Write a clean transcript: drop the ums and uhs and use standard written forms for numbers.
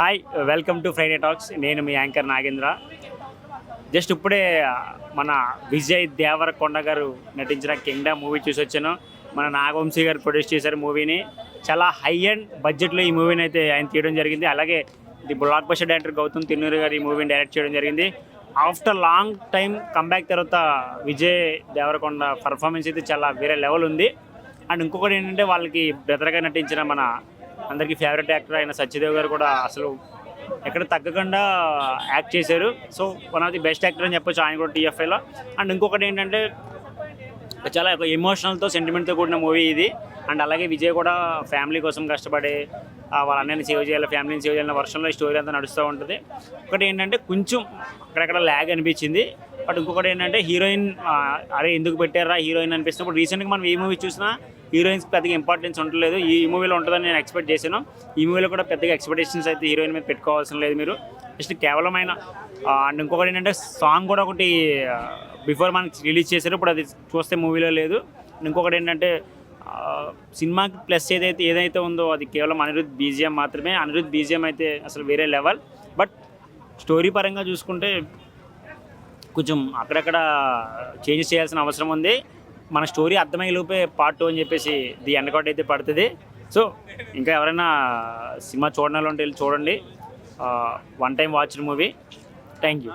Hi welcome to Friday talks. నేను మీ anchor Nagendra. Just ఇప్పుడే మన విజయ్ దేవరకొండ గారు నటించిన కింగ్డమ్ మూవీ చూసి వచ్చాను. మన నాగవంశీ గారు ప్రొడ్యూస్ చేశారు మూవీని. చాలా హై అండ్ బడ్జెట్లో ఈ మూవీని అయితే ఆయన తీయడం జరిగింది. అలాగే the blockbuster director Gowtam Tinnanuri garu ఈ మూవీని డైరెక్ట్ చేయడం జరిగింది. ఆఫ్టర్ లాంగ్ టైం కంబ్యాక్ తర్వాత విజయ్ దేవరకొండ పర్ఫార్మెన్స్ అయితే చాలా వేరే లెవెల్ ఉంది. అండ్ ఇంకొకటి ఏంటంటే వాళ్ళకి బ్రదర్గా నటించిన మన అందరికీ ఫేవరెట్ యాక్టర్ అయిన సత్యదేవ్ గారు కూడా అసలు ఎక్కడ తగ్గకుండా యాక్ట్ చేశారు. So one of the best actor అని చెప్పొచ్చు ఆయన కూడా టీఎఫ్ఐలో. అండ్ ఇంకొకటి ఏంటంటే చాలా ఒక ఎమోషనల్తో సెంటిమెంట్తో కూడిన మూవీ ఇది. అండ్ అలాగే విజయ్ కూడా ఫ్యామిలీ కోసం కష్టపడి వాళ్ళ అన్నయ్యని సేవ్ చేయాలి, ఫ్యామిలీని సేవ్ చేయాలన్న వర్షంలో ఈ స్టోరీ అంతా నడుస్తూ ఉంటుంది. ఒకటి ఏంటంటే కొంచెం అక్కడక్కడ ల్యాగ్ అనిపించింది. బట్ ఇంకొకటి ఏంటంటే హీరోయిన్ అరే ఎందుకు పెట్టారా హీరోయిన్ అనిపిస్తున్నప్పుడు రీసెంట్గా మనం ఏ మూవీ చూసినా హీరోయిన్స్కి పెద్దగా ఇంపార్టెన్స్ ఉండలేదు. ఈ మూవీలో ఉంటుందని నేను ఎక్స్పెక్ట్ చేశాను. ఈ మూవీలో కూడా పెద్దగా ఎక్స్పెక్టేషన్స్ అయితే హీరోయిన్ మీద పెట్టుకోవాల్సిన లేదు మీరు. జస్ట్ కేవలమైన అండ్ ఇంకొకటి ఏంటంటే సాంగ్ కూడా ఒకటి బిఫోర్ మనకి రిలీజ్ చేశారు, ఇప్పుడు అది చూస్తే మూవీలో లేదు. ఇంకొకటి ఏంటంటే సినిమాకి ప్లస్ ఏదైతే ఉందో అది కేవలం అనిరుద్ధ్ బీజిఎం మాత్రమే. అనిరుద్ధ్ బీజిఎం అయితే అసలు వేరే లెవెల్. బట్ స్టోరీ పరంగా చూసుకుంటే కొంచెం అక్కడక్కడ చేంజ్ చేయాల్సిన అవసరం ఉంది. మన స్టోరీ అర్థమయ్యే లోపే పార్ట్ 2 అని చెప్పేసి ది ఎండ్ కార్డ్ అయితే పడుతుంది. సో ఇంకా ఎవరైనా సినిమా చూడడం ఉంటే వెళ్ళి చూడండి. One time watched movie. Thank you.